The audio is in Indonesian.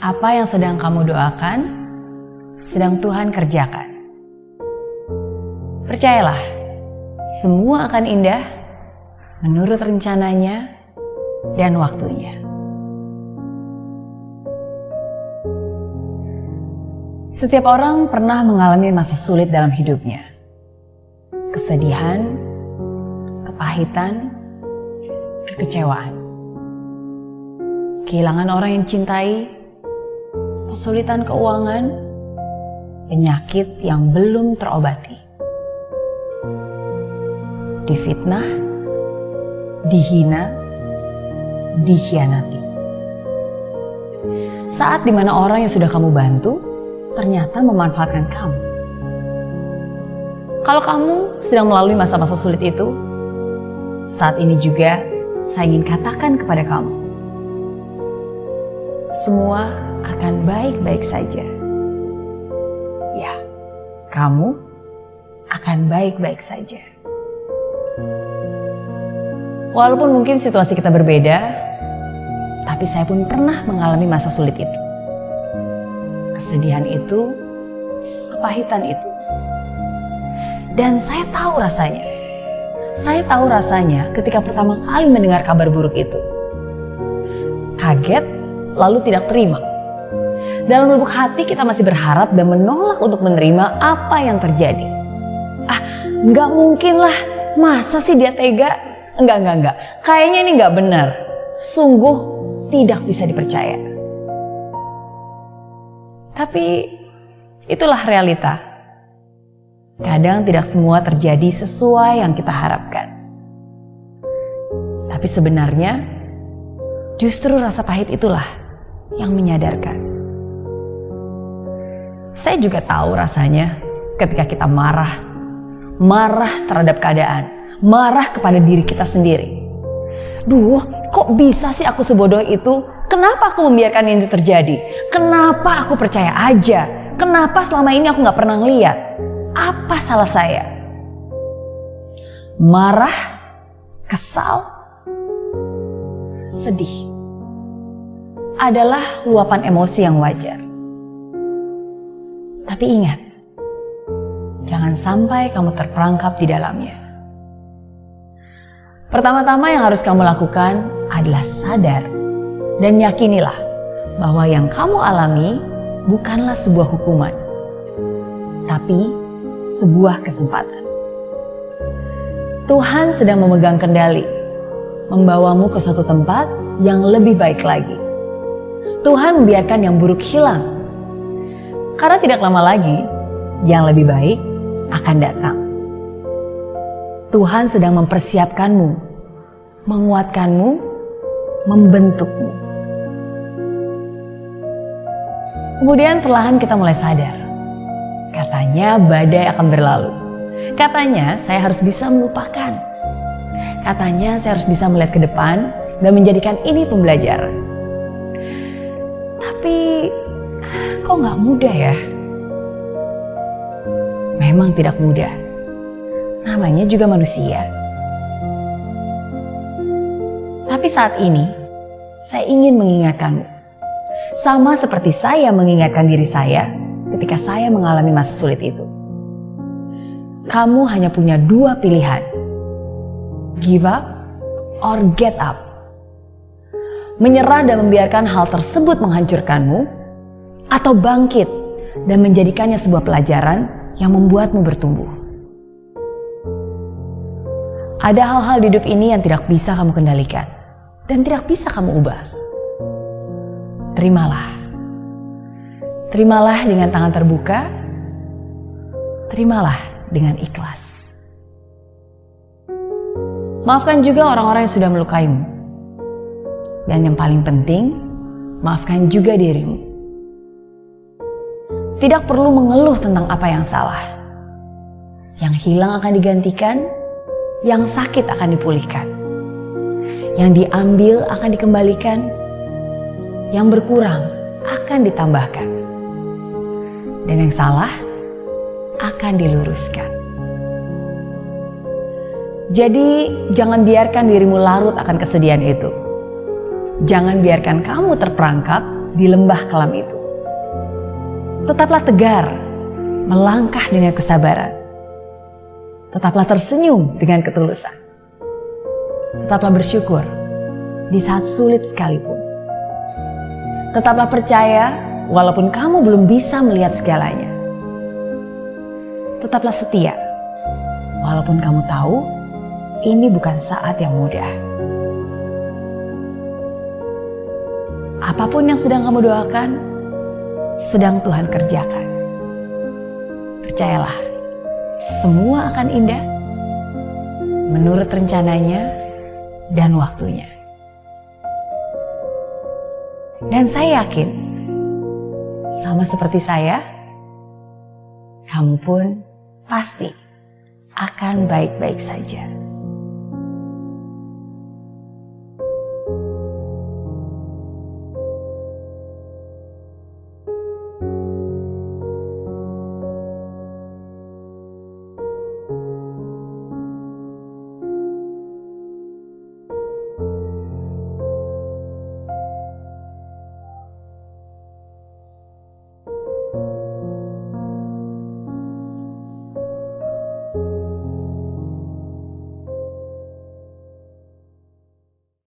Apa yang sedang kamu doakan, sedang Tuhan kerjakan. Percayalah, semua akan indah menurut rencananya dan waktunya. Setiap orang pernah mengalami masa sulit dalam hidupnya. Kesedihan, kepahitan, kekecewaan. Kehilangan orang yang cintai, kesulitan keuangan, penyakit yang belum terobati. Difitnah, dihina, dikhianati. Saat dimana orang yang sudah kamu bantu ternyata memanfaatkan kamu. Kalau kamu sedang melalui masa-masa sulit itu, saat ini juga saya ingin katakan kepada kamu, semua akan baik-baik saja. Ya, kamu akan baik-baik saja. Walaupun mungkin situasi kita berbeda, tapi saya pun pernah mengalami masa sulit itu. Kesedihan itu, kepahitan itu. Dan saya tahu rasanya. Saya tahu rasanya ketika pertama kali mendengar kabar buruk itu. Kaget, lalu tidak terima. Dalam lubuk hati kita masih berharap dan menolak untuk menerima apa yang terjadi. Nggak mungkin lah, masa sih dia tega? Enggak. Kayaknya ini nggak benar. Sungguh tidak bisa dipercaya. Tapi itulah realita. Kadang tidak semua terjadi sesuai yang kita harapkan. Tapi sebenarnya justru rasa pahit itulah yang menyadarkan. Saya juga tahu rasanya ketika kita marah terhadap keadaan, marah kepada diri kita sendiri. Duh, kok bisa sih aku sebodoh itu? Kenapa aku membiarkan ini terjadi? Kenapa aku percaya aja? Kenapa selama ini aku gak pernah ngeliat? Apa salah saya? Marah, kesal, sedih adalah luapan emosi yang wajar. Tapi ingat, jangan sampai kamu terperangkap di dalamnya. Pertama-tama yang harus kamu lakukan adalah sadar dan yakinilah bahwa yang kamu alami bukanlah sebuah hukuman, tapi sebuah kesempatan. Tuhan sedang memegang kendali, membawamu ke suatu tempat yang lebih baik lagi. Tuhan membiarkan yang buruk hilang, karena tidak lama lagi yang lebih baik akan datang. Tuhan sedang mempersiapkanmu, menguatkanmu, membentukmu. Kemudian perlahan kita mulai sadar. Katanya badai akan berlalu. Katanya saya harus bisa melupakan. Katanya saya harus bisa melihat ke depan dan menjadikan ini pembelajaran. Tapi kok gak mudah ya? Memang tidak mudah. Namanya juga manusia. Tapi saat ini saya ingin mengingatkanmu. Sama seperti saya mengingatkan diri saya ketika saya mengalami masa sulit itu. Kamu hanya punya dua pilihan. Give up or get up. Menyerah dan membiarkan hal tersebut menghancurkanmu, atau bangkit dan menjadikannya sebuah pelajaran yang membuatmu bertumbuh. Ada hal-hal di hidup ini yang tidak bisa kamu kendalikan dan tidak bisa kamu ubah. Terimalah. Terimalah dengan tangan terbuka. Terimalah dengan ikhlas. Maafkan juga orang-orang yang sudah melukaimu. Dan yang paling penting, maafkan juga dirimu. Tidak perlu mengeluh tentang apa yang salah. Yang hilang akan digantikan, yang sakit akan dipulihkan. Yang diambil akan dikembalikan, yang berkurang akan ditambahkan. Dan yang salah akan diluruskan. Jadi jangan biarkan dirimu larut akan kesedihan itu. Jangan biarkan kamu terperangkap di lembah kelam itu. Tetaplah tegar, melangkah dengan kesabaran. Tetaplah tersenyum dengan ketulusan. Tetaplah bersyukur di saat sulit sekalipun. Tetaplah percaya walaupun kamu belum bisa melihat segalanya. Tetaplah setia walaupun kamu tahu ini bukan saat yang mudah. Apapun yang sedang kamu doakan, sedang Tuhan kerjakan. Percayalah, semua akan indah menurut rencananya dan waktunya. Dan saya yakin, sama seperti saya, kamu pun pasti akan baik-baik saja.